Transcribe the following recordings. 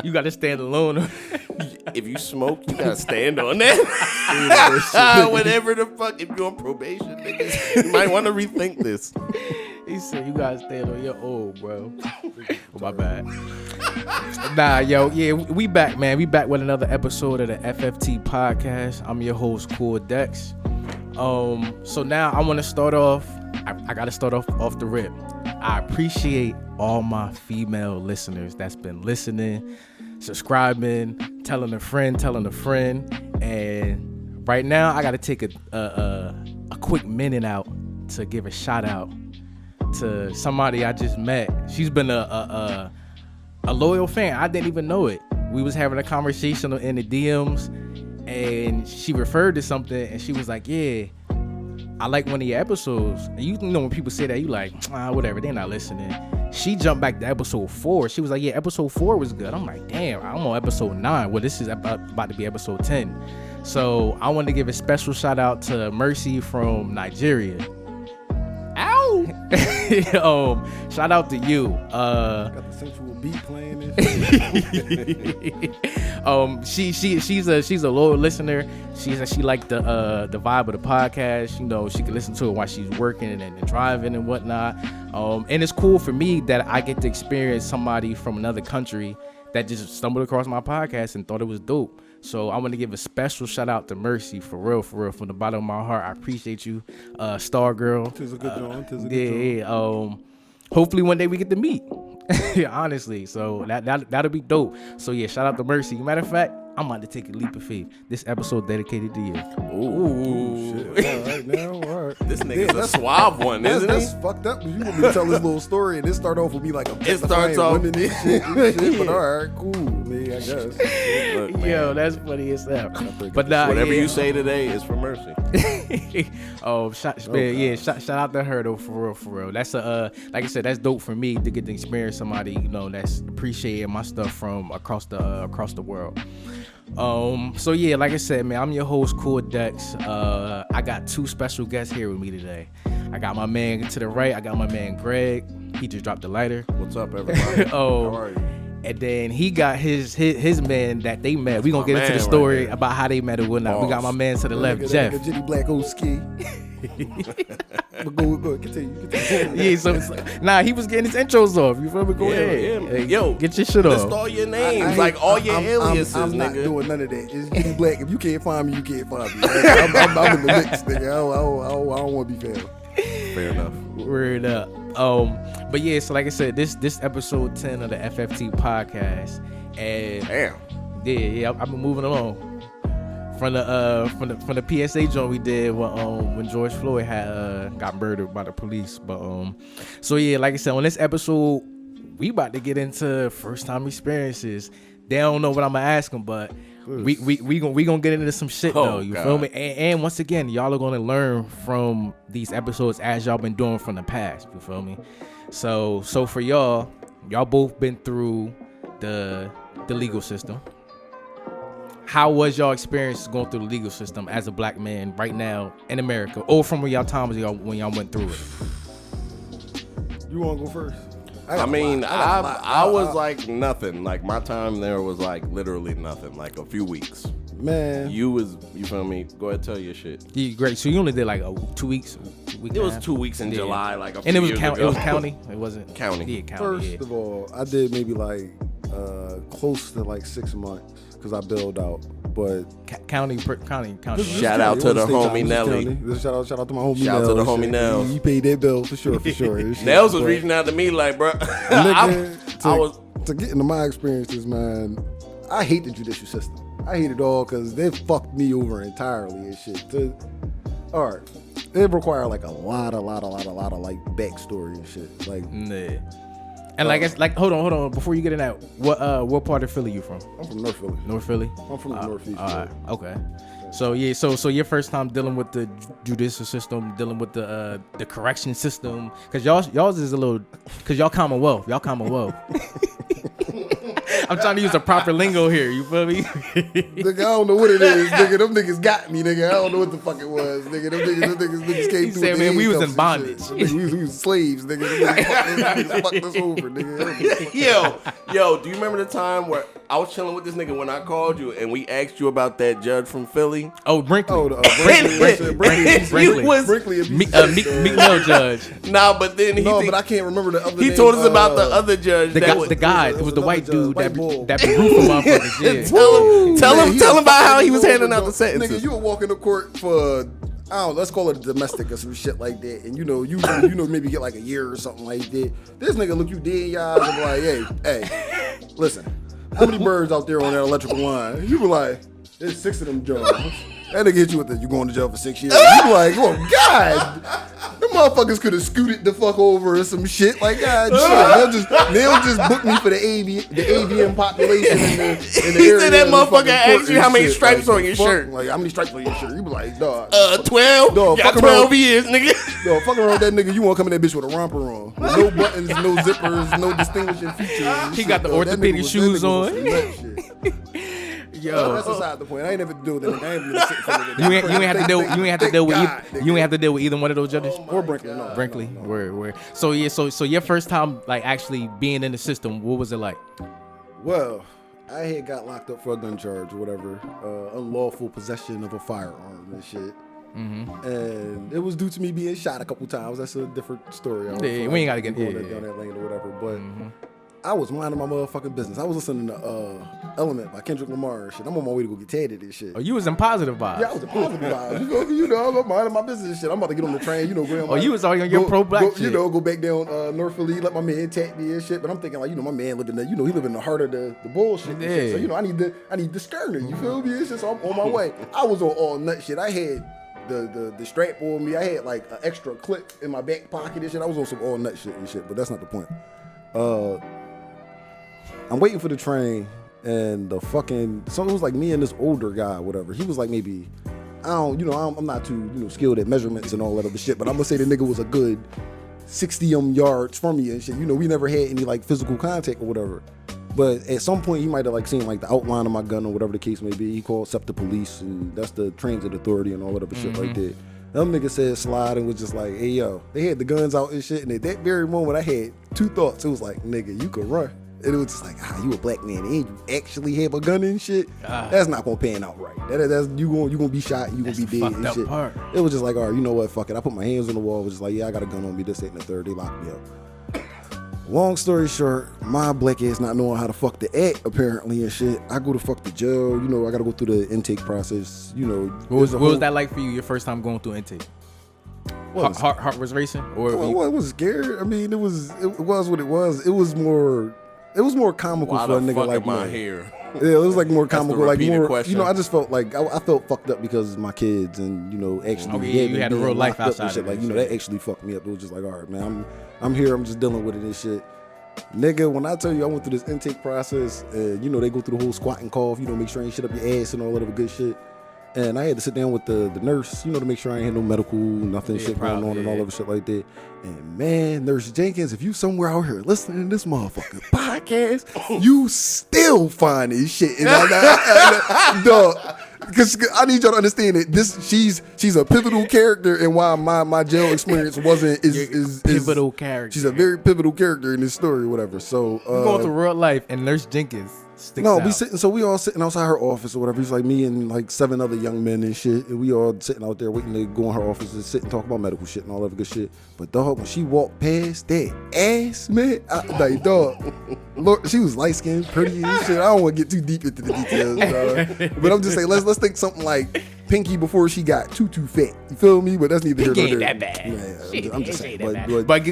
You got to stand alone. If you smoke, you gotta stand on that. Whatever the fuck, if you're on probation, niggas, you might want to rethink this. He said you gotta stand on your own, bro. Oh, my bad. Nah, yo, yeah, we back, man. We back with another episode of the FFT podcast. I'm your host, Cool Dex. So now I want to start off. I gotta start off the rip. I appreciate all my female listeners that's been listening, subscribing, telling a friend, and right now I gotta take a quick minute out to give a shout out to somebody I just met. She's been a loyal fan. I didn't even know it. We was having a conversation in the DMs, and she referred to something, and she was like, "Yeah, I like one of your episodes." And you know when people say that, you like, whatever, they're not listening. She jumped back to episode 4. She was like, "Yeah, episode 4 was good." I'm like, "Damn, I'm on episode 9. Well, this is about to be episode 10." So I wanted to give a special shout out to Mercy from Nigeria. Ow! Shout out to you. Got the sensual beat playing and shit. She's a loyal listener. She liked the vibe of the podcast. You know, she can listen to it while she's working and driving and whatnot. And it's cool for me that I get to experience somebody from another country that just stumbled across my podcast and thought it was dope. So I want to give a special shout out to Mercy, for real, from the bottom of my heart. I appreciate you, Star Girl. Tis a good joint. Yeah. Hopefully one day we get to meet. Honestly, so that'll be dope. So yeah, shout out to Mercy. Matter of fact, I'm about to take a leap of faith. This episode dedicated to you. Ooh. Shit. All right, now, all right. This nigga's a suave one, isn't That's it? fucked up. You want me to tell this little story and it start off with me like It starts off women and shit, but all right, cool, man, I guess. Look, man, Yo, that's funny as hell. But nah, whatever yeah. you say today is for Mercy. Shout out to her though, for real. That's like I said, that's dope for me to get to experience somebody, you know, that's appreciating my stuff from across the world. So yeah, like I said, man, I'm your host, Cool Dex. I got 2 special guests here with me today. I got my man to the right. I got my man Greg. He just dropped the lighter. What's up, everybody? How are you? And then he got his man that they met. We gonna get into the story about how they met and whatnot. We got my man to the left, Jeff. Jitty Black old ski. Go, continue. Yeah, so he was getting his intros off. You feel me? Go ahead. Yeah. Hey, Yo, get your shit list off. all your names, like all your aliases, I'm nigga. not doing none of that. It's Jitty Black. If you can't find me, you can't find me. I'm in the mix, nigga. I don't want to be found. Fair enough. Word up. But yeah, so like I said, this episode 10 of the FFT podcast, and Damn. yeah, I've been moving along from the PSA joint we did when George Floyd had got murdered by the police. But so yeah, like I said, on this episode, we about to get into first time experiences. They don't know what I'm gonna ask them, but we gonna get into some shit though. You feel me? And once again, y'all are gonna learn from these episodes as y'all been doing from the past. You feel me? So for y'all both been through the legal system. How was y'all experience going through the legal system as a black man right now in America, or from when y'all went through it? You want to go first? I mean, I was like nothing. Like my time there was like literally nothing. Like a few weeks. Man, You feel me? Go ahead, tell your shit. Yeah, great. So you only did like 2 weeks. It was 2 weeks in July, like a few and it was years county. ago. It was county. It wasn't County. Yeah, county. first of all, I did maybe like close to like 6 months because I billed out. But County. Shout out to the homie Nelly. Shout out to my homie. Shout out to the homie Shit. Nels. He paid that bill for sure. Nels was reaching out to me like, bro. To get into my experiences, man. I hate the judicial system. I hate it all because they fucked me over entirely and shit. All right, it require like a lot of like backstory and shit. Like, nah. And like hold on before you get in that, what part of Philly you from? I'm from North Philly. North Philly? I'm from the Northeast. Okay. So yeah, so your first time dealing with the judicial system, dealing with the correction system, cause y'all is a little, cause y'all Commonwealth. I'm trying to use the proper lingo here. You feel me? Nigga, I don't know what it is. Nigga, them niggas got me. Nigga, I don't know what the fuck it was. Nigga, them niggas came through. Said, man, we was in bondage. Nigga, we was slaves. Nigga, them niggas fucked us over. Nigga. Yo, do you remember the time where I was chilling with this nigga when I called you, and we asked you about that judge from Philly. Oh, Brinkley. Oh, Brinkley. Meek Mill judge. Nah, but then but I can't remember the other. He name. told us about the other judge. The guy. It was the white dude that be roofing motherfuckers. Yeah. Tell him about how he was handing out the sentences. Nigga, you were walking to court for, I don't know, let's call it domestic or some shit like that. And you know, maybe get like a year or something like that. This nigga look you dead in your eyes and be like, hey, listen, how many birds out there on that electrical line? You were like, there's 6 of them Jones. That nigga hit you with the, you going to jail for 6 years. You be like, oh God, them motherfuckers could have scooted the fuck over or some shit. Like, God, shit. They'll just book me for the avian population in the He said that motherfucker asked you how many stripes on your shirt. Like, how many stripes on your shirt? You be like, dog. 12. Dog, got 12 years, nigga. Yo, fucking around with that nigga, you want to come in that bitch with a romper on. With no buttons, no zippers, no distinguishing features. He got the orthopedic shoes on. Yo, that's beside the point. I ain't never do that. I ain't even sitting for it. You ain't have to deal with either one of those judges. Or Brinkley. No. Brinkley. Word. So yeah, so your first time like actually being in the system, what was it like? Well, I had got locked up for a gun charge or whatever, unlawful possession of a firearm and shit. Mm-hmm. And it was due to me being shot a couple times. That's a different story. Yeah, we ain't gotta get down that lane or whatever, but. I was minding my motherfucking business. I was listening to Element by Kendrick Lamar and shit. I'm on my way to go get tatted and shit. Oh, you was in positive vibes. Yeah, I was in positive vibes. You know, I'm minding my business and shit. I'm about to get on the train, Graham. Oh, you was already on your pro-black shit. Go back down North Philly, let my man tat me and shit. But I'm thinking like, my man living there, he live in the heart of the bullshit. Yeah. And shit. So, I need the skirner, you feel me? And shit. So I'm on my way. I was on all nut shit. I had the strap on me. I had like an extra clip in my back pocket and shit. I was on some all nut shit and shit, but that's not the point. I'm waiting for the train, and so it was like me and this older guy, whatever. He was like maybe, I'm not too, skilled at measurements and all that other shit, but I'm gonna say the nigga was a good 60 yards from me and shit. We never had any like physical contact or whatever. But at some point, he might have like seen like the outline of my gun or whatever the case may be. He called SEPTA police, and that's the transit authority and all that other shit like that. Them niggas said slide and was just like, hey yo, they had the guns out and shit. And at that very moment, I had 2 thoughts. It was like, nigga, you could run. And it was just like, you a black man and you actually have a gun and shit. That's not gonna pan out right. That's you gonna be shot, you gonna be dead and shit. Part. It was just like, all right, you know what, fuck it. I put my hands on the wall. It was just like, yeah, I got a gun on me. This, that, and the third. They locked me up. Long story short, my black ass not knowing how to fuck the act apparently and shit. I go to fuck the jail. I gotta go through the intake process. What was that like for you? Your first time going through intake? Heart was racing, or it was scared. I mean, it was what it was. It was more comical for a nigga like my me. hair? Yeah, it was like more comical, like more. Question. I just felt like I felt fucked up because my kids and actually. You had a real life outside shit. of it. Like that actually fucked me up. It was just like, all right, man, I'm here. I'm just dealing with it and shit. Nigga, when I tell you I went through this intake process, and they go through the whole squat and cough, make sure I ain't shit up your ass and all that other good shit. And I had to sit down with the nurse, to make sure I ain't had no medical, nothing shit going on and all of shit like that. And man, Nurse Jenkins, if you somewhere out here listening to this motherfucking podcast, you still find this shit. And dog, because I need y'all to understand that she's a pivotal character, and why my jail experience wasn't is pivotal character. She's a very pivotal character in this story, or whatever. So we're going through real life, and Nurse Jenkins. We all sitting outside her office or whatever. It's like me and like 7 other young men and shit, and we all sitting out there waiting to go in her office and sit and talk about medical shit and all that good shit. But dog, when she walked past that ass, man, Lord, she was light skinned, pretty and shit. I don't want to get too deep into the details, dog. But I'm just saying, let's think something like Pinky before she got too fat. You feel me? But that's neither here nor there. That bad. Yeah, I'm just saying. But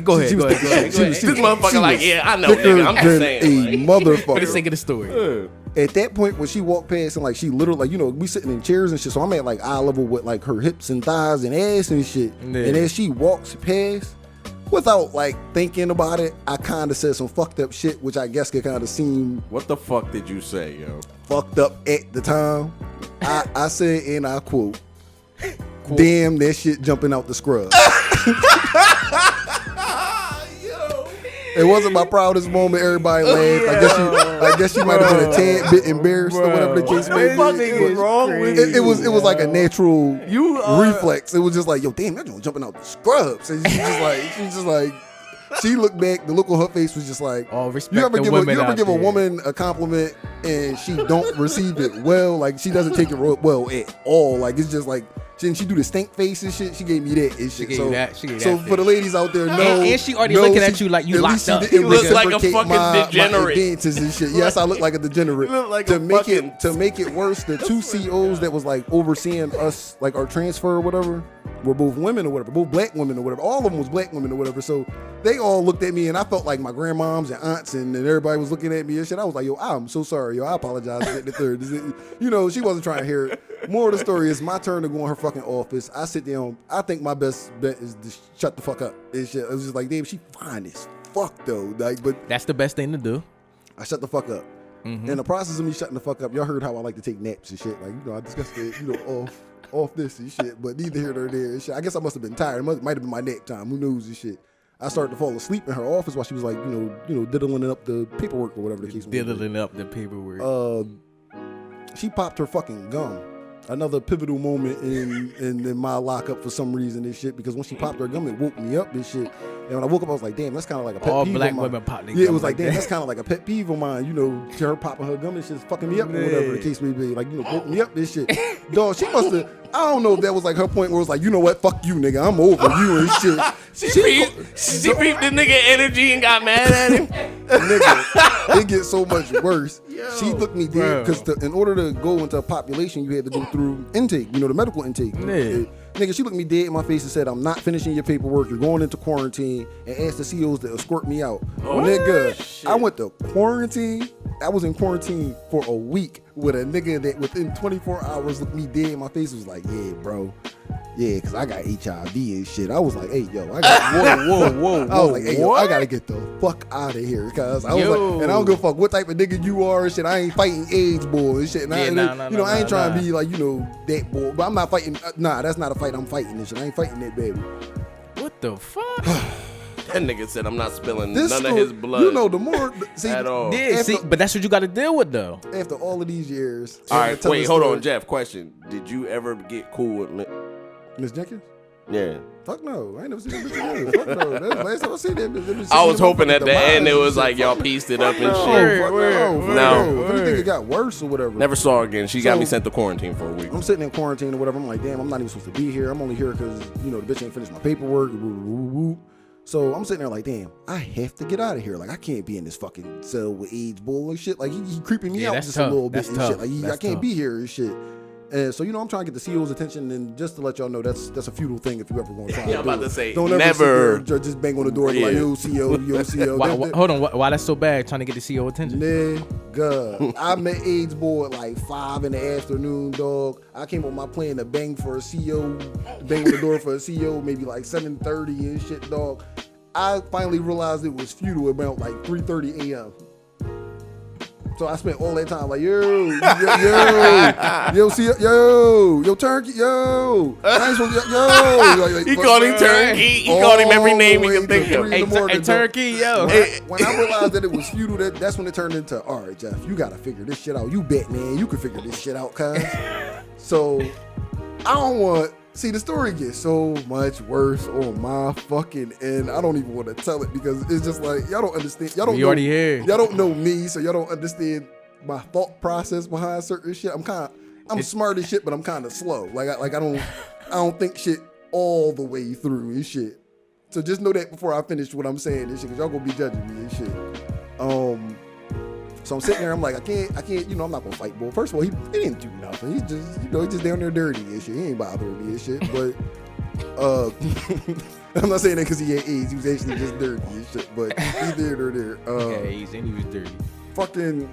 go ahead. This motherfucker like, yeah, I know. Nigga, I'm just saying. A motherfucker. For the sake of the story. At that point, when she walked past and like she literally we sitting in chairs and shit, so I'm at like eye level with like her hips and thighs and ass and shit. Yeah. And as she walks past, without like thinking about it, I kind of said some fucked up shit, which I guess could kind of seem. What the fuck did you say, yo? Fucked up at the time. I said, and I quote, "Damn, that shit jumping out the scrub." It wasn't my proudest moment. Everybody laughed. I guess she might have been a tad bit embarrassed or whatever the case may be. It was like a natural reflex. It was just like, yo, damn, that joint jumping out the scrubs. And she's just like, She looked back. The look on her face was just like, Oh, respect you ever the give women a out there. woman a compliment and she don't receive it well? Like she doesn't take it well at all. Like it's just like she do the stink face and shit. She gave me that and shit. gave you that. She gave so that for the ladies out there, and she already looking at you like you locked up. You look like a reciprocate fucking my degenerate. advances and shit. Yes, I look like a degenerate. You look like to a make fucking- it worse, the two COs that was like overseeing us, like our transfer or whatever, were both women or whatever, both black women or whatever. All of them was black women or whatever. So they all looked at me and I felt like my grandmoms and aunts and everybody was looking at me and shit. I was like, yo, I'm so sorry, yo. I apologize. The third, you know, she wasn't trying to hear it. More of the story is my turn to go in her fucking office. I sit down. I think my best bet is to shut the fuck up and shit. I was just like, damn, she fine as fuck though. Like, but That's the best thing to do. I shut the fuck up. In the process of me shutting the fuck up, y'all heard how I like to take naps and shit. Like, you know, I discussed it, you know, off this and shit. But neither here nor there and shit. I guess I must have been tired. It might have been my nap time. Who knows and shit. I started to fall asleep in her office while she was like, you know, diddling up the paperwork or whatever the case may be. Diddling up the paperwork. She popped her fucking gum. Another pivotal moment in my lockup for some reason and shit, because when she popped her gum, it woke me up and shit. And when I woke up, I was like, damn, that's kind of like a pet All peeve black of mine. women pop their Yeah, it gum was like, damn, that. that's kind of like a pet peeve of mine. You know, her popping her gum and shit's fucking me up or whatever the case may be. Like, you know, woke me up and shit. Dog, she must have, I don't know if that was like her point where it was like, you know what, fuck you, nigga, I'm over you and shit. She peeped the nigga energy and got mad at him. Nigga, it gets so much worse. She looked me dead Bro. because in order to go into a population, you had to go through intake, you know, the medical intake. Nigga, she looked me dead in my face and said, I'm not finishing your paperwork. You're going into quarantine, and asked the COs to escort me out. Nigga, shit. I went to quarantine. I was in quarantine for a week with a nigga that within 24 hours looked me dead in my face and was like, yeah, bro. Yeah, because I got HIV and shit. I was like, hey, yo, I got whoa. I was like, hey, yo, I gotta get the fuck out of here. Cause I was like, and I don't give a fuck what type of nigga you are and shit. I ain't fighting AIDS boy and shit. And I ain't trying to be like, you know, that boy. But I'm not fighting. Nah, that's not a fight. I'm fighting this shit. I ain't fighting that baby. What the fuck? That nigga said I'm not spilling This none story, of his blood. You know, the more see, at all. Yeah, After- see, but that's what you got to deal with though. after all of these years. All right, tell wait, the hold story- on, Jeff. Question: did you ever get cool with? Miss Jenkins? Yeah. Fuck no. I ain't never seen that bitch again. Fuck no. That's the last time I seen that bitch. That bitch I was seen hoping that at the motherfucking end it demise was and like shit. y'all pieced it up and No, shit. fuck Word. no. If anything, it got worse or whatever. Never saw her again. She got So- me sent to quarantine for a week. I'm sitting in quarantine or whatever. I'm like, damn, I'm not even supposed to be here. I'm only here because, you know, the bitch ain't finished my paperwork. So I'm sitting there like, damn, I have to get out of here. Like, I can't be in this fucking cell with AIDS bull and shit. Like, he creeping me Yeah, out that's just tough. a little bit That's and tough. shit. Like, I That's can't tough. be here and shit. And so, you know, I'm trying to get the CO's attention, and just to let y'all know, that's a futile thing if you ever going to try. Yeah, to I'm do about it. to say, Don't ever never. sit there, just bang on the door and be like, Yeah. yo, CO, yo, CO. Hold on, why that's so bad? Trying to get the CEO attention? Nigga, I met AIDS boy at like 5 in the afternoon, dog. I came on my plan to bang for a CO, bang on the door for a CO, maybe like 7:30 and shit, dog. I finally realized it was futile about like 3:30 a.m. So I spent all that time like, yo, turkey, yo. I ain't supposed to, yo. Like, He called him turkey. He called him every name he could think of. Hey, turkey, yo. When I realized that it was futile, that's when it turned into, all right, Jeff, you gotta figure this shit out. You bet, man, you can figure this shit out, cuz. So I don't want. See, the story gets so much worse on my fucking end. I don't even want to tell it because it's just like y'all don't understand. Y'all don't. We already here. Y'all don't know me, so y'all don't understand my thought process behind certain shit. I'm smart as shit, but I'm kind of slow. I don't think shit all the way through and shit. So just know that before I finish what I'm saying and shit, because y'all gonna be judging me and shit. So I'm sitting there, I'm like, I can't, you know, I'm not gonna fight bull. First of all, he didn't do nothing. He's just, you know, he's just down there dirty and shit. He ain't bothering me and shit. But I'm not saying that because he had AIDS. He was actually just dirty and shit. But he's there. AIDS and he was dirty. Fucking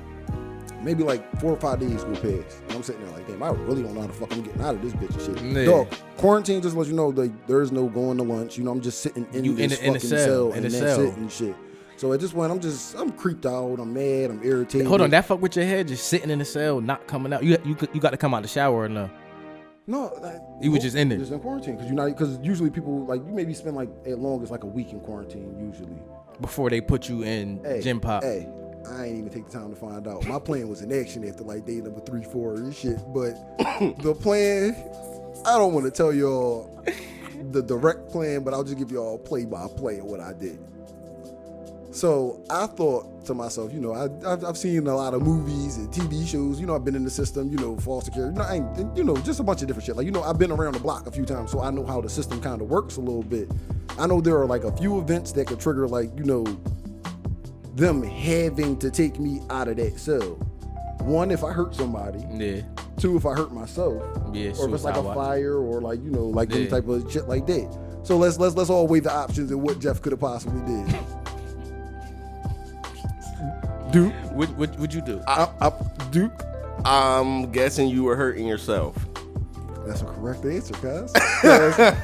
maybe like 4 or 5 days go past. And I'm sitting there like, damn, I really don't know how the fuck I'm getting out of this bitch and shit. Yeah. Dog, quarantine just lets you know, like, there's no going to lunch. You know, I'm just sitting in this fucking cell and that's it and shit. So at this point, I'm creeped out. I'm mad. I'm irritated. Hold on, that fuck with your head, just sitting in the cell, not coming out. You got to come out the shower or no? No, You was just in there. Just in quarantine because usually people like you maybe spend like at longest like a week in quarantine usually Before they put you in gym pop. Hey, I ain't even take the time to find out. My plan was in action after like day number 3, 4 and shit. But the plan, I don't want to tell y'all the direct plan, but I'll just give y'all play by play of what I did. So I thought to myself, you know, I've seen a lot of movies and TV shows. You know, I've been in the system. You know, foster care. You know, just a bunch of different shit. Like, you know, I've been around the block a few times, so I know how the system kind of works a little bit. I know there are like a few events that could trigger, like, you know, them having to take me out of that cell. One, if I hurt somebody. Yeah. Two, if I hurt myself. Yeah. Or if it's like a fire or like, you know, like any type of shit like that. So let's all weigh the options and what Jeff could have possibly did. Duke, What'd you do? Duke. I'm guessing you were hurting yourself. That's a correct answer, cuz.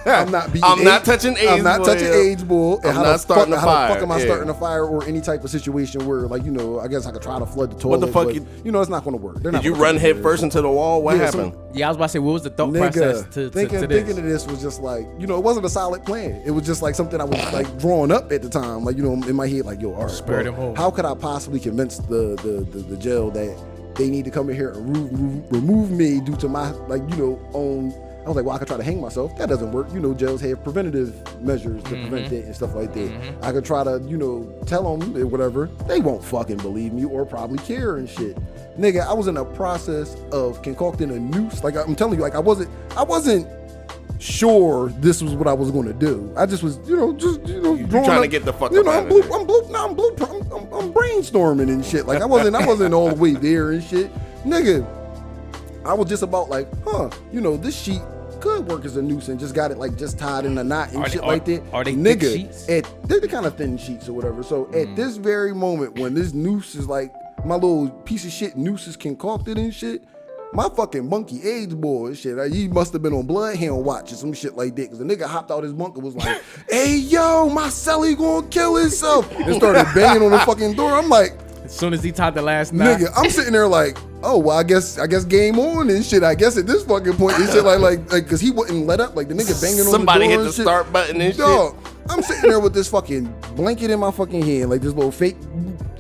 I'm not beating I'm not touching AIDS. I'm not boy. touching AIDS, bull. And I'm not starting a fire. How the fuck am I Yeah. starting a fire or any type of situation where, like, you know, I guess I could try to flood the toilet. What the fuck? But, you know, it's not going to work. Did you run head first into the wall? What happened? Yeah, I was about to say, what was the thought process to this? Thinking of this was just like, you know, it wasn't a solid plan. It was just like something I was like drawing up at the time. Like, you know, in my head, like, yo, all right, Spare them home. how could I possibly convince the jail that they need to come in here and remove me due to my, like, you know, own. I was like, well, I could try to hang myself. That doesn't work. You know, jails have preventative measures to prevent that and stuff like that. I could try to, you know, tell them or whatever. They won't fucking believe me or probably care and shit. Nigga, I was in a process of concocting a noose. Like, I'm telling you, like, I wasn't sure this was what I was going to do. I just was, you know, You trying to get the fuck you up know, out of there. I'm brainstorming and shit. Like, I wasn't all the way there and shit. Nigga, I was just about like, you know, this sheet could work as a noose and just got it like just tied in a knot and like that. Are they nigga, thick sheets? They're the kind of thin sheets or whatever. So at this very moment when this noose is like, my little piece of shit noose is concocted and shit, my fucking monkey AIDS boy and shit, he must have been on Bloodhound Watch or some shit like that. Cause the nigga hopped out his bunk and was like, hey yo, my celly gonna kill himself. And started banging on the fucking door. I'm like, as soon as he tied the last knot. nigga, I'm sitting there like, oh, well, I guess game on and shit. I guess at this fucking point and shit, like, cause he wouldn't let up. Like the nigga banging on the door. Somebody hit and the shit. start button and Dog, shit. I'm sitting there with this fucking blanket in my fucking hand, like this little fake.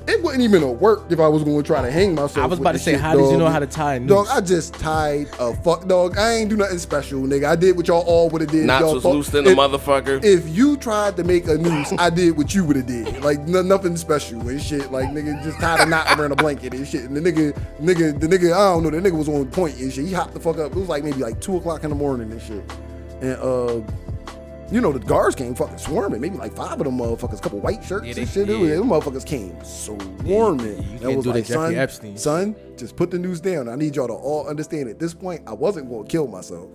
It wouldn't even have worked if I was going to try to hang myself. I was about to say, shit, how did you know how to tie a noose? Dog, I just tied a fuck. Dog, I ain't do nothing special, nigga. I did what y'all all would have did. Knots y'all was loose in the motherfucker. If you tried to make a noose, I did what you would have did. Like nothing special and shit. Like nigga just tied a knot around a blanket and shit. And the nigga, I don't know. The nigga was on point and shit. He hopped the fuck up. It was like maybe like 2:00 in the morning and shit. And you know, the guards came fucking swarming. Maybe like 5 of them motherfuckers, couple white shirts and shit. Them motherfuckers came swarming. You can't do that Jeffrey Epstein. Son, just put the news down. I need y'all to all understand at this point, I wasn't going to kill myself.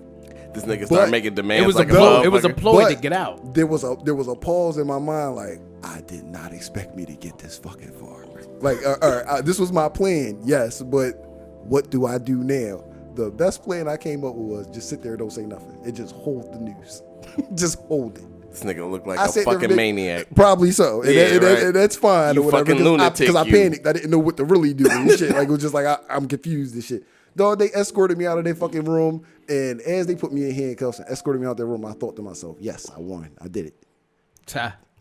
This nigga started making demands. It was like it was a ploy to But get out. There was a pause in my mind, like, I did not expect me to get this fucking far. Like, all right, this was my plan, yes, but what do I do now? The best plan I came up with was just sit there and don't say nothing. And just hold the news. Just hold it. This nigga look like a fucking maniac. Probably so. And that's fine You or whatever. fucking lunatic. Because I panicked. I didn't know what to really do and shit. Like, it was just like, I'm confused and shit. Dog, they escorted me out of their fucking room. And as they put me in handcuffs and escorted me out of their room, I thought to myself, yes, I won. I did it.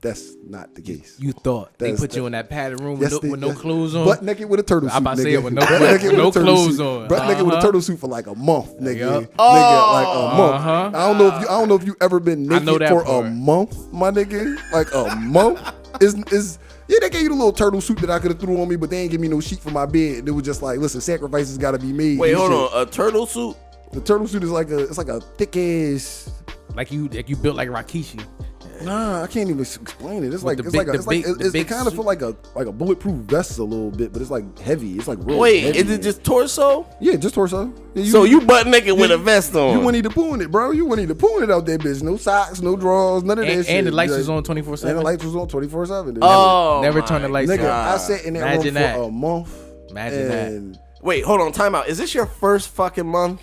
That's not the case. You thought they put you in that padded room with no clothes on? Butt naked with a turtle suit. I'm about to say it with no clothes on. Butt naked with a turtle suit for like a month, nigga. Yep. Nigga, like a month. I don't know if you ever been naked for a month, my nigga. Like a month is yeah, they gave you the little turtle suit that I could have threw on me, but they ain't give me no sheet for my bed. It was just like, listen, sacrifices got to be made. Wait, hold on, a turtle suit? The turtle suit is like a thick ass. Like you built like Rakishi. Nah, I can't even explain it. It's like it it kind of feel like a bulletproof vest a little bit, but it's like heavy. It's like real Wait, heavy. is it just torso? Yeah, just torso. Yeah, so you butt naked with a vest on? You Winnie the Pooh it, bro. You Winnie the Pooh it out there, bitch. No socks, no drawers, none of that shit. And the lights was on 24/7. And the lights was on 24/7. Oh, never turn the lights nigga, on. I sat in that room for a month. Imagine that. Wait, hold on, time out. Is this your first fucking month?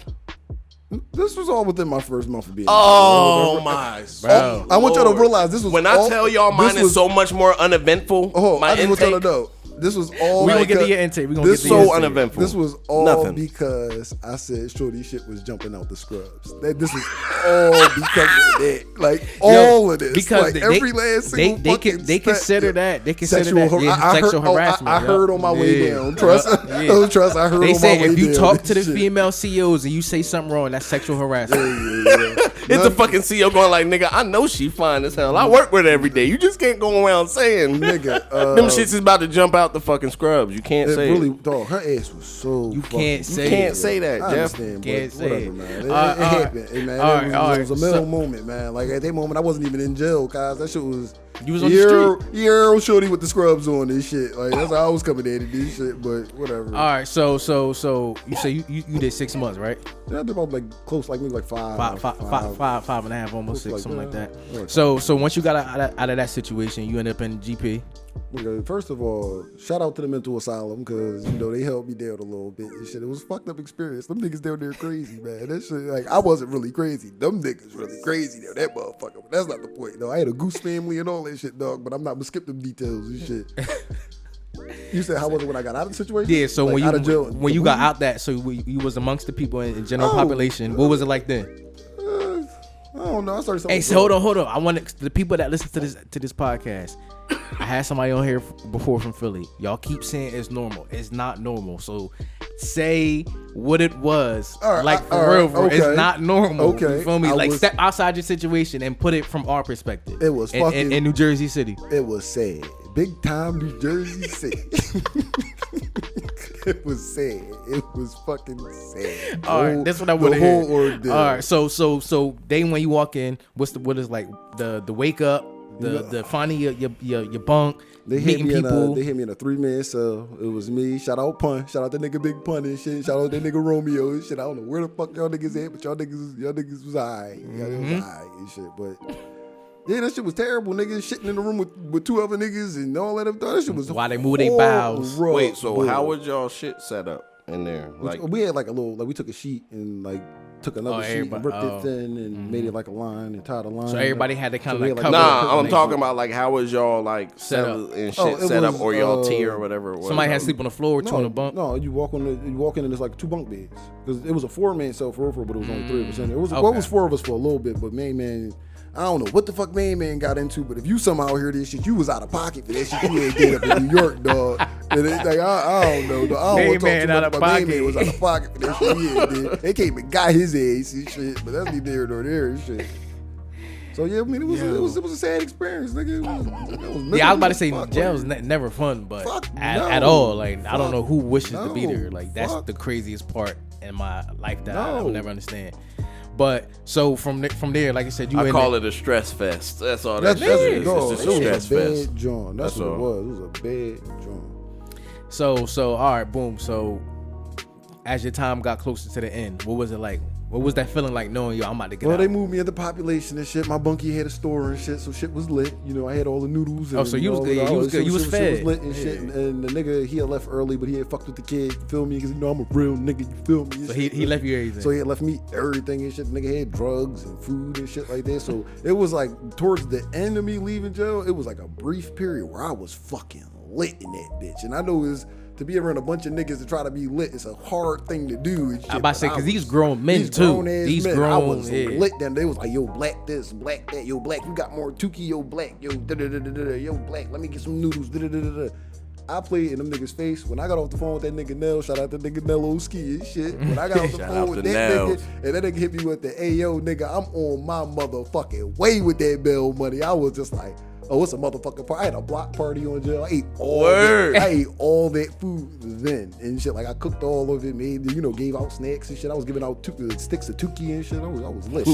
This was all within my first month of being. Oh my! Bro. I want y'all to realize this was. When I tell y'all mine is so much more uneventful. I just want y'all to know. This was all. We gonna get to your intake. This is so uneventful. This was all Nothing. because I said shorty shit was jumping out the scrubs. This was all because of that. Like all of this. Because like every last single they consider that. They consider sexual that sexual harassment. I heard on my way down. Trust. I heard They on my say way if you down. talk to the female CEOs and you say something wrong, that's sexual harassment. It's a fucking CEO going like, nigga, I know she fine as hell. I work with her every day. You just can't go around saying, nigga, them shits is about to jump out the fucking scrubs. You can't say really, it. dog, her ass was so. You can't say You can't say that, I Jeff. understand, Can't but say whatever, it. man. It happened, hey, man. It was a middle moment, man. Like at that moment, I wasn't even in jail, guys. That shit was. You was on the street. Yeah, shorty with the scrubs on this shit. Like that's how I was coming in to do shit, but whatever. All right, so you say you did 6 months, right? Yeah, I did about like close, like maybe like five Five and a half, almost six, like something like that. that. Right. So once you got out of that situation, you end up in GP. First of all, shout out to the mental asylum because they helped me down a little bit and shit. It was a fucked up experience. Them niggas down there crazy, man. That shit, like I wasn't really crazy. Them niggas really crazy though. That motherfucker. But that's not the point. No, I had a goose family and all that shit, dog. But I'm not gonna skip them details and shit. You said how was it when I got out of the situation? Yeah. So like, when you got out that, so you was amongst the people in general population. What was it like then? I don't know. I started. Hey, so hold on. I want the people that listen to this podcast. I had somebody on here before from Philly. Y'all keep saying it's normal. It's not normal. So say what it was. All right, for real. okay. It's not normal. Okay. You feel me? Like step outside your situation and put it from our perspective. It was fucking in New Jersey City. It was sad. Big time New Jersey City. It was sad. It was fucking sad. All right, that's what I want to hear. The whole ordeal. All right, so they when you walk in, what is like the wake up, the finding your bunk, meeting people. They hit me in a 3-man cell. It was me. Shout out Pun. Shout out that nigga Big Pun and shit. Shout out that nigga Romeo and shit. I don't know where the fuck y'all niggas at, but y'all niggas was alright. Y'all was alright and shit. But yeah, that shit was terrible. Niggas shitting in the room with 2 other niggas and all that. That shit was why they move their bowels. Wait, so how was y'all shit set up in there? Like we had like a little, like we took a sheet and like took another sheet and ripped it thin and made it like a line and tied a line. So everybody had to kind of like cover. Nah, I'm talking about like how was y'all like set up and shit set up or y'all tier or whatever it was. Somebody had to sleep on the floor, 2 on the bunk. No, you walk in and there's like 2 bunk beds because it was a 4-man cell for real, but it was only 3 of us in there. It was 4 of us for a little bit, but man. I don't know what the fuck man got into, but if you somehow hear this shit, you was out of pocket for that shit. You ain't get up in New York, dog. And it's like, I don't know, dog. I don't want to talk too much about man was out of pocket for that shit. Yeah, dude. They came and got his ass and shit, but that's neither here nor there and shit. So yeah, I mean, it was a sad experience, nigga. I was about to say jail's never fun, but at all. Like I don't know who wishes to be there. Like that's the craziest part in my life that I will never understand. But so from there, like I said, I call it a stress fest. That's all that is. It It's just a stress fest. Bad joint. That's what it was. It was a bad joint. So all right, boom. So as your time got closer to the end, what was it like? What was that feeling like knowing I'm about to get out? Well, they moved me in the population and shit. My bunkie had a store and shit, so shit was lit. I had all the noodles. And so you was good. You was good. You was fed. Shit was lit and shit. And the nigga, he had left early, but he had fucked with the kid. You feel me? Because I'm a real nigga. You feel me? So he left you everything. So he had left me everything and shit. The nigga had drugs and food and shit like that. So it was like towards the end of me leaving jail, it was like a brief period where I was fucking lit in that bitch. And I know it's to be around a bunch of niggas to try to be lit, it's a hard thing to do. And shit, I'm about to say, because these grown men too. These grown, I was lit then. They was like, yo, black this, black that, yo, black, you got more Tukey, yo, black, yo, yo, black, let me get some noodles, I played in them niggas' face. When I got off the phone with that nigga Nell, shout out to nigga Nello Ski and shit. When I got off the phone with that nigga, and that nigga hit me with the, hey, yo, nigga, I'm on my motherfucking way with that bail money. I was just like, oh, it's a motherfucking party. I had a block party on jail. I ate all that food then and shit. Like I cooked all of it, made gave out snacks and shit. I was giving out sticks of Tukey and shit. I was lit.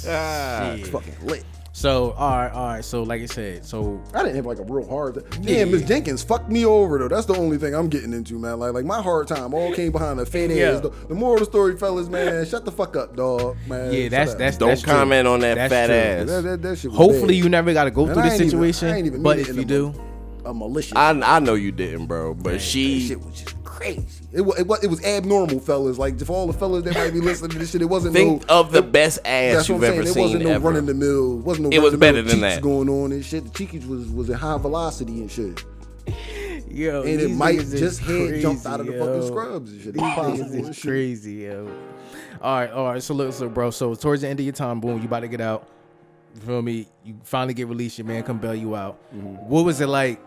I was fucking lit. So all right. So like I said, I didn't have like a real hard. Damn, Miss Jenkins fucked me over though. That's the only thing I'm getting into, man. Like my hard time all came behind a fat ass. The moral of the story, fellas, man, shut the fuck up, dog, man. Yeah, that's don't comment on that fat ass. That shit was hopefully bad. You never got to go through this situation. I ain't even but if you do, a malicious. I know you didn't, bro. But that shit was just crazy. It was abnormal, fellas. Like for all the fellas that might be listening to this shit, it wasn't. Think of the best ass you've ever seen. It wasn't no ever. run in the mill. It wasn't no. It was better than that going on and shit. The cheekage was at high velocity and shit. Yo, and it these might niggas just is head jumped out of the crazy, fucking yo. scrubs and shit. These It's possible niggas as is shit. crazy, yo. All right. So look, bro. So towards the end of your time, boom, you about to get out. You feel me? You finally get released. Your man come bail you out. What was it like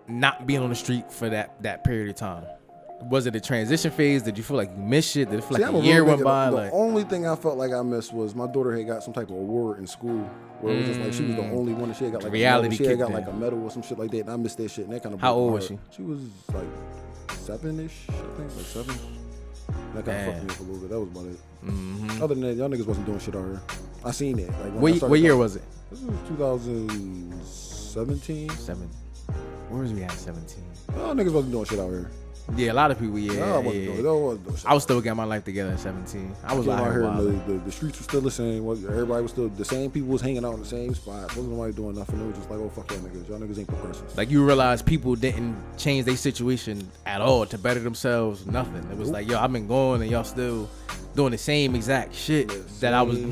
not being on the street for that period of time? Was it a transition phase? Did you feel like you missed shit? Did it feel like a year went by? The only thing I felt like I missed was my daughter had got some type of award in school where it was just like she was the only one that she had got like reality. She had got like a medal or some shit like that, and I missed that shit. And that kind of how old was she? She was like 7-ish, I think, like 7. That kind of fucked me up a little bit. That was about it. Other than that, y'all niggas wasn't doing shit out here. I seen that. Like what year was it? This was 2017. Where was we at 17? Y'all niggas wasn't doing shit out here. Yeah, a lot of people. Y'all wasn't doing shit. I was still getting my life together at 17. I was out here. The streets were still the same. Everybody was still the same. People was hanging out in the same spot. Wasn't nobody doing nothing. It was just like, oh fuck y'all niggas. Y'all niggas ain't progressive. Like you realize people didn't change their situation at all to better themselves. Nothing. It was like, yo, I've been going and y'all still doing the same exact shit that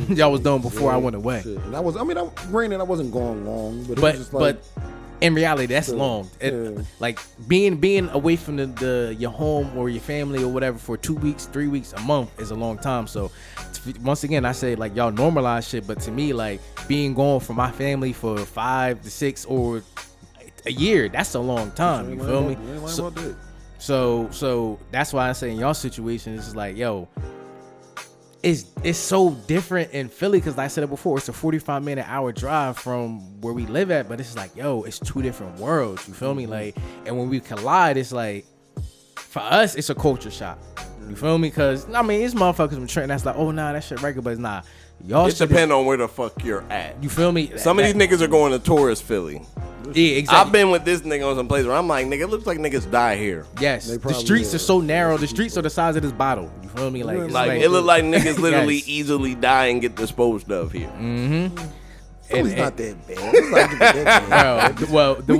y'all was doing before I went away. Shit. And granted, I wasn't going long, but it was just like. But in reality, that's long. Like being away from your home or your family or whatever for 2 weeks, 3 weeks, a month is a long time. So once again, I say like y'all normalize shit, but to me, like being gone from my family for 5 to 6 or a year, that's a long time. You feel me? So that's why I say in y'all situation, it's just like, yo, it's so different in Philly because like I said it before, it's a 45-minute hour drive from where we live at, but it's like, yo, it's two different worlds. You feel me? Like, and when we collide, it's like, for us, it's a culture shock. You feel me? Because I mean, it's motherfuckers from Trenton that's like, oh nah, that shit regular, but it's not. Y'all it depends on where the fuck you're at. You feel me? Some of these niggas are going to tourist Philly. Yeah, exactly. I've been with this nigga on some place where I'm like, nigga, it looks like niggas die here. Yes, the streets are so narrow. The streets are the size of this bottle. You feel me? Like it look like niggas literally easily die and get disposed of here. Philly's not that bad. It's not that bad. Bro, well, we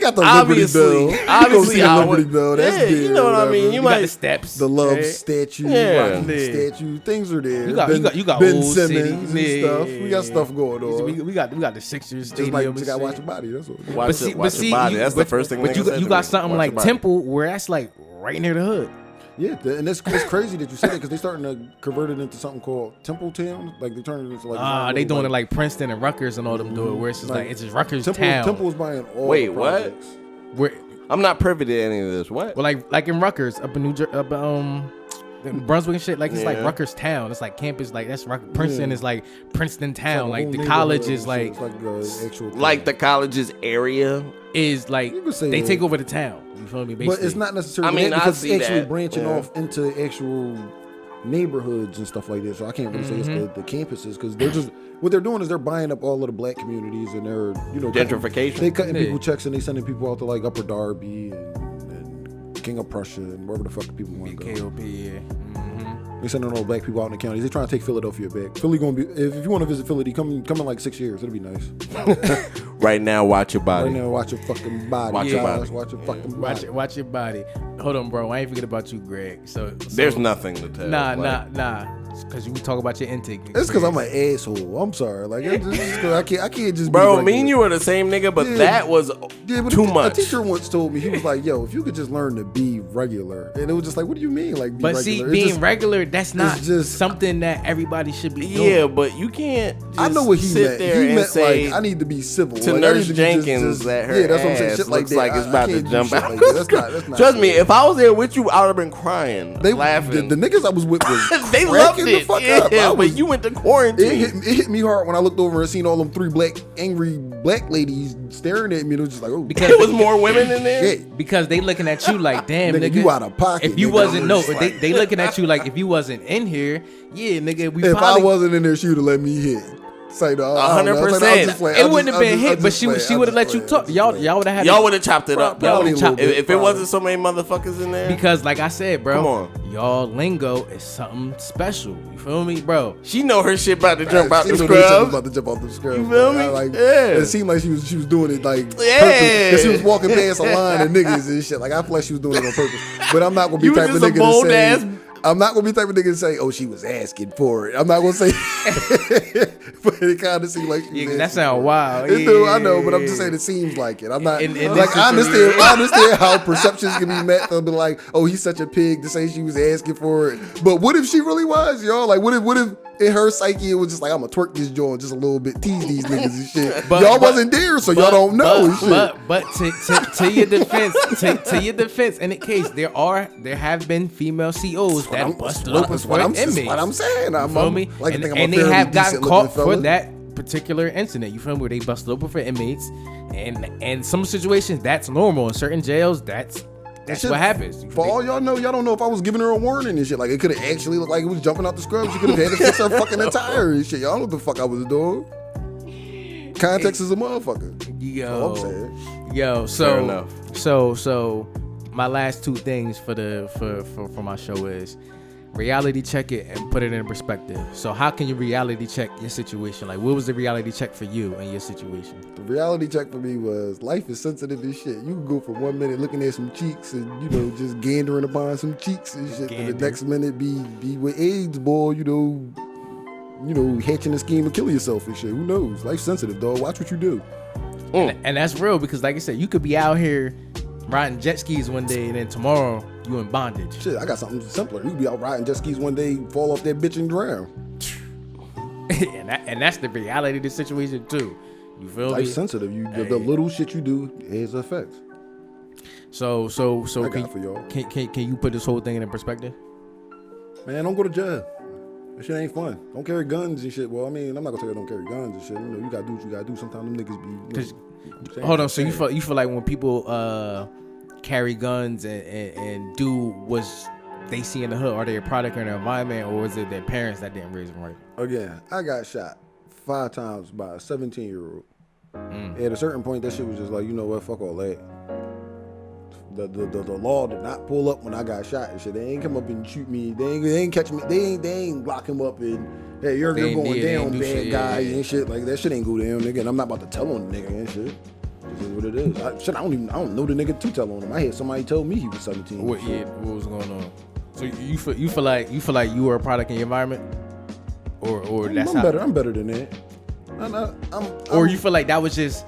got the Liberty Bell. Obviously, the Liberty Bell. That's big. You know what I mean? You got the steps, the Love statue, statue. Things are there. You got Ben old Simmons city, and stuff. We got stuff going on. We got the Sixers Just stadium. like you got to watch your body. That's what. Watch your body. That's the first thing. But you got something like Temple where that's like right near the hood. Yeah, and it's crazy that you said it because they're starting to convert it into something called Templetown. Like they're turning it into like they doing it like Princeton and Rutgers and all them do it where it's just like it's just Rutgers town. Temple's buying all. Wait, the what? Where I'm not privy to any of this. What? Well, like in Rutgers up in New Jersey, in Brunswick and shit. Like it's like Rutgers town. It's like campus. Like that's Princeton is like Princeton town. Like the college is like the college's area is like they take over the town. You feel me? Basically. But it's not necessarily. I mean, because I see it's actually that. branching off into actual neighborhoods and stuff like that. So I can't really say it's the campuses because they're just what they're doing is they're buying up all of the black communities and they're gentrification. They cutting people checks and they sending people out to like Upper Darby and King of Prussia and wherever the fuck people want to go. KOP, yeah. They sending all black people out in the counties. They trying to take Philadelphia back. Philly gonna be if you want to visit Philly, come in like 6 years. It'll be nice. Right now, watch your body. Right now, watch your fucking body. Watch your body. Watch your fucking body. Watch your body. Hold on, bro. I ain't forget about you, Greg. So there's nothing to tell. Nah. Because you talk about your intake. It's because I'm an asshole. I'm sorry. Like I can't just. Bro, me and you were the same nigga, but that was too much. A teacher once told me he was like, "Yo, if you could just learn to be regular," and it was just like, "What do you mean, like?" But see, being regular, that's not just something that everybody should be doing. Yeah, but you can't. Just I know what he sit meant. there He and meant say like I need to be civil to like, Nurse Jenkins that her that's what I'm saying. ass Shit looks like it's about to jump out. Like that's not. Trust me, if I was there with you, I would have been crying, laughing. The niggas I was with was they loved it. The fuck up. But you went to quarantine. It hit me hard when I looked over and seen all them 3 angry black ladies staring at me. And it was just like, oh, because it was more women in there. Yeah. Because they looking at you like, damn, nigga, you out of pocket. If you wasn't they looking at you like if you wasn't in here, yeah, nigga. If I wasn't in there, she would have let me hit. 100%. It wouldn't have been hit, but she would have let you talk. Y'all would have had. Y'all would have chopped it up. If it wasn't so many motherfuckers in there. Because like I said, bro, come on, y'all lingo is something special. You feel me, bro? She know her shit about to jump out the scrubs. You feel me? Like, yeah. It seemed like she was doing it like purpose. She was walking past a line of niggas and shit. Like I feel like she was doing it on purpose. But I'm not gonna be type of nigga to say. I'm not gonna be the type of nigga to say, "Oh, she was asking for it." I'm not gonna say, but it kind of seems like she was that sound wild. It do, I know, but I'm just saying it seems like it. I'm not like I understand how perceptions can be met. They'll be like, "Oh, he's such a pig to say she was asking for it." But what if she really was, y'all? Like, what if in her psyche it was just like, "I'm gonna twerk this joint just a little bit, tease these niggas and shit." Y'all wasn't there, so y'all don't know. But to your defense, in that case, there have been female COs that busted open for an inmate. What I'm saying, You feel me? And they have gotten caught for that particular incident. You feel me? Where they busted open for inmates, and some situations that's normal. In certain jails, that's what happens. For all y'all know, y'all don't know if I was giving her a warning and shit. Like, it could have actually looked like it was jumping out the scrub. She could have had to fix her fucking attire and shit. Y'all know what the fuck I was doing. Context is a motherfucker. Yo, I'm saying. Yo, Fair enough. So my last two things for my show is reality check it and put it in perspective. So how can you reality check your situation? Like, what was the reality check for you and your situation? The reality check for me was life is sensitive as shit. You can go for 1 minute looking at some cheeks and, you know, just gandering upon some cheeks and shit. And the next minute be with AIDS, boy, you know, hatching a scheme to kill yourself and shit. Who knows? Life's sensitive, dog. Watch what you do. And that's real because, like I said, you could be out here riding jet skis one day and then tomorrow you in bondage. Shit, I got something simpler. You could be out riding jet skis one day, fall off that bitch and drown. and that's the reality of the situation too. You feel me? Life's sensitive. The little shit you do has effects. So can you put this whole thing in perspective? Man, don't go to jail. That shit ain't fun. Don't carry guns and shit. Well, I mean, I'm not gonna tell you don't carry guns and shit. You know, you gotta do what you gotta do. Sometimes them niggas be. Hold on. So you feel like when people carry guns and do what they see in the hood, are they a product of their environment, or is it their parents that didn't raise them right? Again, I got shot 5 times by a 17-year-old. At a certain point, that shit was just like, you know what, fuck all that. The law did not pull up when I got shot and shit. They ain't come up and shoot me. They ain't catch me. They ain't lock him up and, hey, you're going down, bad guy and shit. Like, that shit ain't go down, nigga. And I'm not about to tell on the nigga and shit. This is what it is. I don't know the nigga to tell on him. I had somebody tell me he was 17. What was going on? So you feel like you were a product in your environment, or that's better. I'm better than that. Or you feel like that was just.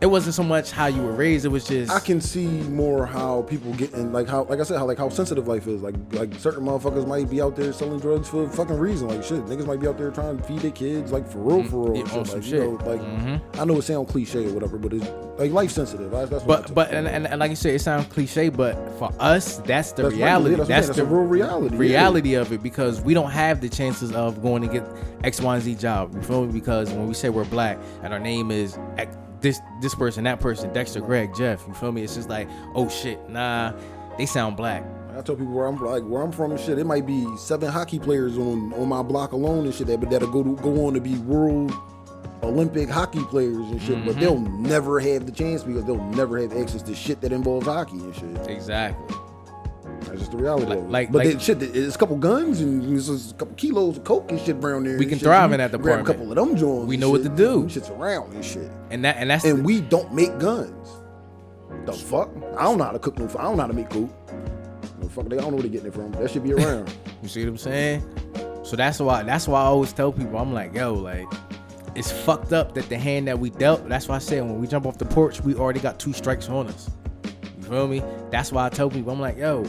It wasn't so much how you were raised. It was just. I can see more how people get in, like I said, how sensitive life is. Like certain motherfuckers might be out there selling drugs for a fucking reason. Like shit, niggas might be out there trying to feed their kids, like for real. Yeah, shit. some Like, shit. you know, like I know it sounds cliche or whatever, but it's like life sensitive. That's what and like you said, it sounds cliche, but for us, that's the reality. That's the real reality. Reality of it, because we don't have the chances of going to get X, Y, and Z job. You feel me? Because when we say we're black and our name is this person, that person, Dexter, Gregg, Jeff, you feel me? It's just like, oh shit, nah, they sound black. I tell people where I'm from and shit. It might be 7 hockey players on my block alone and shit that'll go on to be world Olympic hockey players and shit, but they'll never have the chance because they'll never have access to shit that involves hockey and shit. Exactly. That's just the reality of it. But shit, it's a couple guns and there's a couple kilos of coke and shit around there. We can thrive in that department. Grab a couple of them joints. We know what to do. Shit's around and shit. And we don't make guns. The fuck? I don't know how to cook no. I don't know how to make coke. No fuck. I don't know where they getting it from. That should be around. You see what I'm saying? So that's why I always tell people, I'm like, yo, like, it's fucked up that the hand that we dealt. That's why I said when we jump off the porch, we already got 2 strikes on us. You feel me? That's why I tell people, I'm like, yo,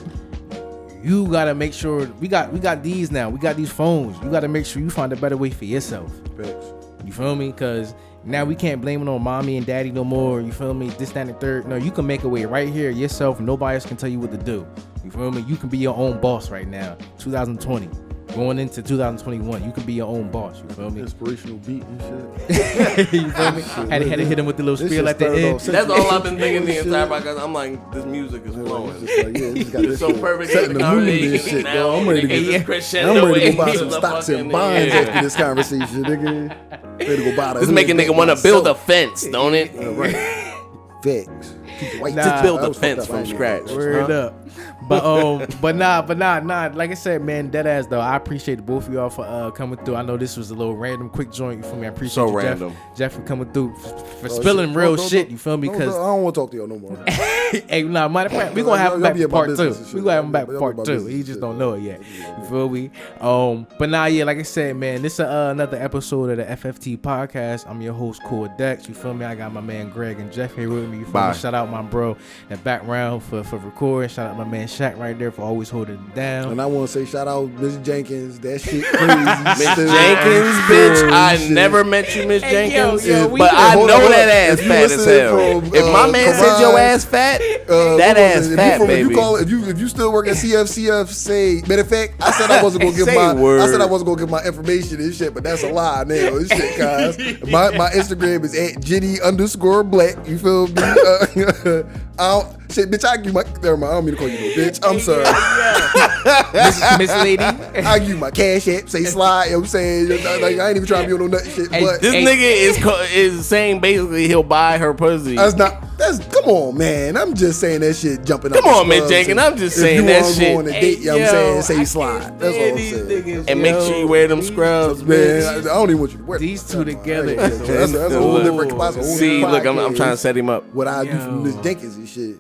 you gotta make sure we got these now. We got these phones. You gotta make sure you find a better way for yourself. Thanks. You feel me? Because now we can't blame it on mommy and daddy no more. You feel me? This, that, and the third. No, you can make a way right here yourself. Nobody else can tell you what to do. You feel me? You can be your own boss right now. 2020. Going into 2021, you can be your own boss. You feel me? Inspirational beat and shit. You feel me? Had to hit him with the little spiel at the end. That's all I've been thinking the entire podcast. I'm like, this music is flowing. It's so perfect. Setting the mood and shit, yo. I'm ready to go buy some stocks and bonds after this conversation, nigga. Ready to go buy this make a nigga want to build a fence, don't it? Right. Facts. Just build a fence from scratch. Word up. But nah. Like I said, man, dead ass though. I appreciate both of y'all for coming through. I know this was a little random, quick joint. You feel me? I appreciate So you, random. Jeff, for coming through, for spilling real shit. You feel me? Because I don't want to talk to y'all no more. hey, nah, matter of fact, we gonna have him back for part 2. We gonna have him back for part 2. He just don't know it yet. You feel me? But nah, yeah, like I said, man, this is another episode of the FFT podcast. I'm your host, Core Dex. You feel me? I got my man Gregg and Jeff here with me. You feel me? Shout out my bro in the background for recording. Shout out my man Shaq right there for always holding it down. And I want to say shout out Miss Jenkins. That shit crazy. Miss Jenkins, bitch. I never met you, Miss Jenkins. yo, but I know that ass fat as hell. If my man said your ass fat, that ass fat, baby. If you still work at CFCF, say. Matter of fact, I said I wasn't gonna give my information and shit, but that's a lie now. This shit, guys. My Instagram is @Jenny_Black. You feel me? Shit, bitch, I give you my. Never mind, I don't mean to call you no bitch. I'm sorry. Miss Lady. I give you my cash app, say slide. You know what I'm saying? Like, I ain't even trying to be on no nut shit. But this nigga is saying basically he'll buy her pussy. Come on, man. I'm just saying that shit jumping up. Come on, Miss Jenkins. I'm just saying that shit. If you want to go on a date, you know what I'm saying? Say slide. That's all I'm saying. And make sure you wear them scrubs, man. I don't even want you to wear them. These two together. That's a whole different class. See, look, I'm trying to set him up. What I do from Miss Jenkins and shit.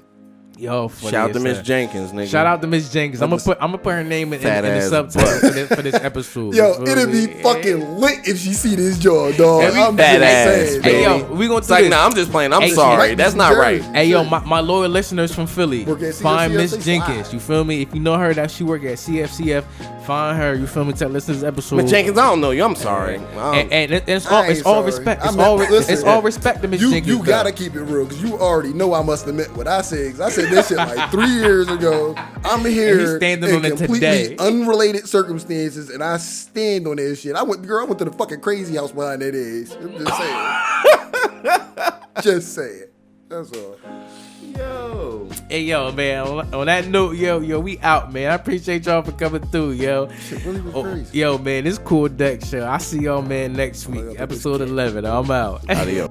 Yo, shout out to Miss Jenkins, nigga. Shout out to Miss Jenkins. I'm gonna put her name in the subtitle for this episode. Yo, it'll be fucking lit if she see this jaw, dog. I'm fat ass, baby. Hey, yo, we gonna do like, this. nah, I'm just playing. I'm sorry. That's not right. Hey, yo, my loyal listeners from Philly, find Miss Jenkins. You feel me? If you know her that she work at CFCF, find her. You feel me? Listen to this episode. Miss Jenkins, I don't know you. I'm sorry. And it's all respect. It's all respect to Miss Jenkins. You gotta keep it real because you already know I must admit what I said. Cause I said this shit like 3 years ago. I'm here in completely unrelated circumstances, and I stand on that shit. I went to the fucking crazy house behind that ass. I'm just saying. Just saying. That's all. Yo. Hey, yo, man. On that note, yo, we out, man. I appreciate y'all for coming through, yo. Shit really was crazy. Yo, man, this Cool Deck show. I see y'all, man, next week. Episode 11. I'm out. Adios.